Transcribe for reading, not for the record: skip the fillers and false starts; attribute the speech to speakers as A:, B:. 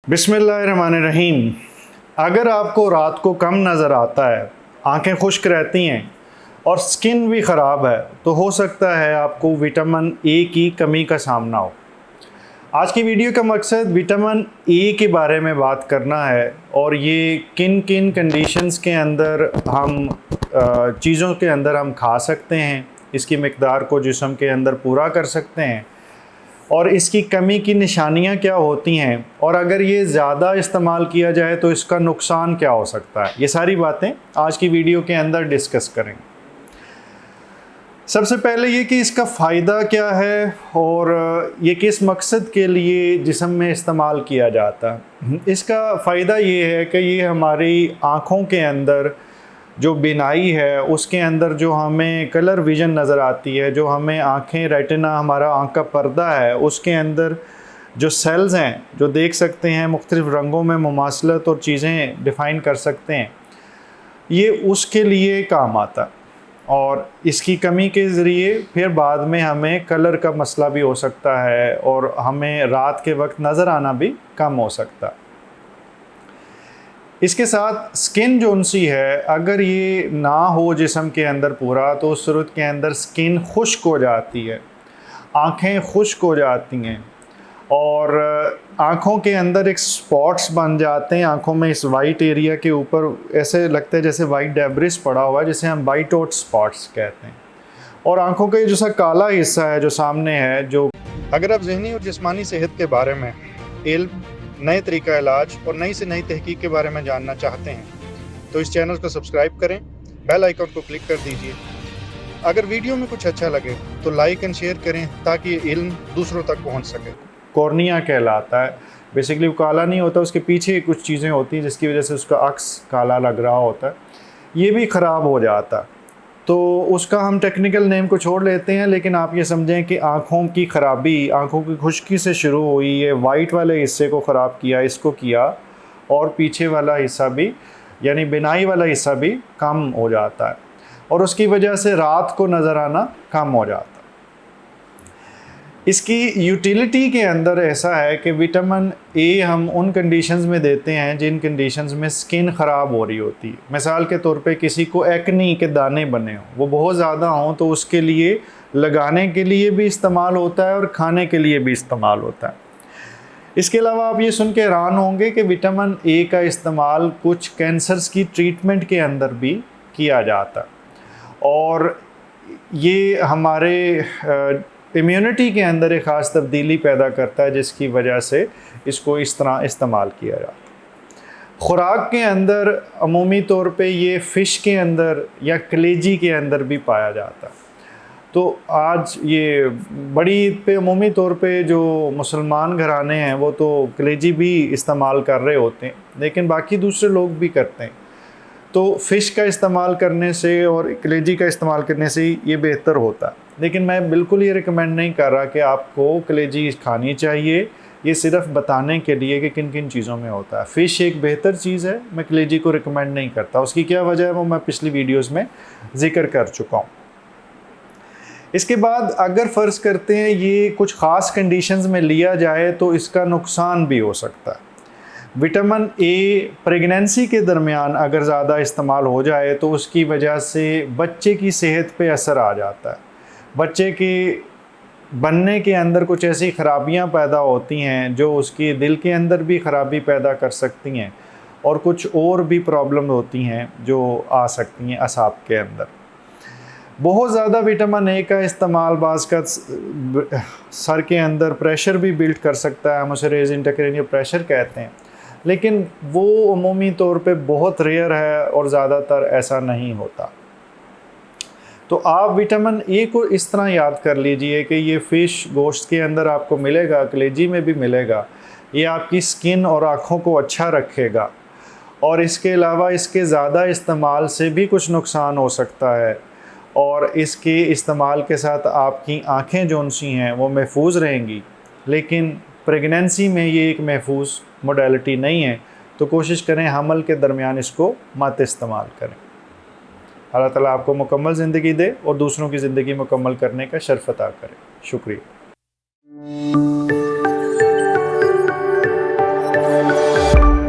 A: बिस्मिल्लाहिर्रहमानिर्रहीम। अगर आपको रात को कम नज़र आता है, आंखें खुश्क रहती हैं और स्किन भी ख़राब है, तो हो सकता है आपको विटामिन ए की कमी का सामना हो। आज की वीडियो का मकसद विटामिन ए के बारे में बात करना है और ये किन किन कंडीशंस के अंदर हम चीज़ों के अंदर हम खा सकते हैं, इसकी मिक़दार को जिस्म के अंदर पूरा कर सकते हैं और इसकी कमी की निशानियां क्या होती हैं, और अगर ये ज़्यादा इस्तेमाल किया जाए तो इसका नुकसान क्या हो सकता है। ये सारी बातें आज की वीडियो के अंदर डिस्कस करेंगे। सबसे पहले ये कि इसका फ़ायदा क्या है और ये किस मकसद के लिए जिस्म में इस्तेमाल किया जाता है। इसका फ़ायदा ये है कि ये हमारी आँखों के अंदर जो बिनाई है उसके अंदर जो हमें कलर विज़न नज़र आती है, जो हमें आँखें रेटिना हमारा आँख का पर्दा है उसके अंदर जो सेल्स हैं जो देख सकते हैं, मुख्तलिफ़ रंगों में मुमासलत और चीज़ें डिफ़ाइन कर सकते हैं, ये उसके लिए काम आता। और इसकी कमी के ज़रिए फिर बाद में हमें कलर का मसला भी हो सकता है और हमें रात के वक्त नज़र आना भी कम हो सकता है। इसके साथ स्किन जो सी है, अगर ये ना हो जिस्म के अंदर पूरा, तो उस सूरत के अंदर स्किन खुश्क हो जाती है, आँखें खुश्क हो जाती हैं और आँखों के अंदर एक स्पॉट्स बन जाते हैं। आँखों में इस वाइट एरिया के ऊपर ऐसे लगता है जैसे वाइट डेब्रिस पड़ा हुआ है, जिसे हम वाइट आउट स्पॉट्स कहते हैं। और आँखों का ये जो सा काला हिस्सा है जो सामने है, जो अगर आप ज़हनी और जिस्मानी सेहत के बारे में इल्म, नए तरीका इलाज और नई से नई तहकीक के बारे में जानना चाहते हैं तो इस चैनल को सब्सक्राइब करें, बेल आइकन को क्लिक कर दीजिए। अगर वीडियो में कुछ अच्छा लगे तो लाइक एंड शेयर करें ताकि ये इल्म दूसरों तक पहुंच सके। कॉर्निया कहलाता है। बेसिकली वो काला नहीं होता, उसके पीछे कुछ चीज़ें होती हैं जिसकी वजह से उसका अक्स काला लग रहा होता है, ये भी ख़राब हो जाता है। तो उसका हम टेक्निकल नेम को छोड़ लेते हैं, लेकिन आप ये समझें कि आँखों की ख़राबी, आँखों की खुश्की से शुरू हुई, ये वाइट वाले हिस्से को ख़राब किया, इसको किया, और पीछे वाला हिस्सा भी यानी बिनाई वाला हिस्सा भी कम हो जाता है और उसकी वजह से रात को नज़र आना कम हो जाता है। इसकी यूटिलिटी के अंदर ऐसा है कि विटामिन ए हम उन कंडीशंस में देते हैं जिन कंडीशंस में स्किन ख़राब हो रही होती है। मिसाल के तौर पे किसी को एक्नी के दाने बने हों, वो बहुत ज़्यादा हों, तो उसके लिए लगाने के लिए भी इस्तेमाल होता है और खाने के लिए भी इस्तेमाल होता है। इसके अलावा आप ये सुन के हैरान होंगे कि विटामिन ए का इस्तेमाल कुछ कैंसर्स की ट्रीटमेंट के अंदर भी किया जाता है और ये हमारे इम्यूनिटी के अंदर एक ख़ास तब्दीली पैदा करता है, जिसकी वजह से इसको इस तरह इस्तेमाल किया जाता है। ख़ुराक के अंदर अमूमी तौर पे ये फ़िश के अंदर या कलेजी के अंदर भी पाया जाता है। तो आज ये बड़ी ईद पे अमूमी तौर पे जो मुसलमान घराने हैं वो तो कलेजी भी इस्तेमाल कर रहे होते हैं, लेकिन बाकी दूसरे लोग भी करते हैं। तो फ़िश का इस्तेमाल करने से और कलेजी का इस्तेमाल करने से ये बेहतर होता है। लेकिन मैं बिल्कुल ये रिकमेंड नहीं कर रहा कि आपको कलेजी खानी चाहिए, ये सिर्फ बताने के लिए कि किन किन चीज़ों में होता है। फ़िश एक बेहतर चीज़ है, मैं कलेजी को रिकमेंड नहीं करता। उसकी क्या वजह है वो मैं पिछली वीडियोज़ में ज़िक्र कर चुका हूँ। इसके बाद अगर फ़र्ज़ करते हैं ये कुछ ख़ास कंडीशंस में लिया जाए तो इसका नुकसान भी हो सकता है। विटामिन ए प्रेगनेंसी के दरमियान अगर ज़्यादा इस्तेमाल हो जाए तो उसकी वजह से बच्चे की सेहत पे असर आ जाता है। बच्चे के बनने के अंदर कुछ ऐसी ख़राबियाँ पैदा होती हैं जो उसके दिल के अंदर भी ख़राबी पैदा कर सकती हैं और कुछ और भी प्रॉब्लम होती हैं जो आ सकती हैं असाब के अंदर। बहुत ज़्यादा विटामिन ए का इस्तेमाल बाज़ का सर के अंदर प्रेशर भी बिल्ड कर सकता है, हम उसे रेज़ इंट्राक्रैनियल प्रेशर कहते हैं, लेकिन वो अमूमी तौर पे बहुत रेयर है और ज़्यादातर ऐसा नहीं होता। तो आप विटामिन ए को इस तरह याद कर लीजिए कि ये फ़िश गोश्त के अंदर आपको मिलेगा, कलेजी में भी मिलेगा, ये आपकी स्किन और आँखों को अच्छा रखेगा और इसके अलावा इसके ज़्यादा इस्तेमाल से भी कुछ नुकसान हो सकता है और इसके इस्तेमाल के साथ आपकी आँखें जो सी हैं वो महफूज रहेंगी, लेकिन प्रेगनेंसी में ये एक महफूज मोडेलिटी नहीं है, तो कोशिश करें हमल के दरमियान इसको मत इस्तेमाल करें। अल्लाह ताला आपको मुकम्मल ज़िंदगी दे और दूसरों की ज़िंदगी मुकम्मल करने का शर्फ अता करे। शुक्रिया।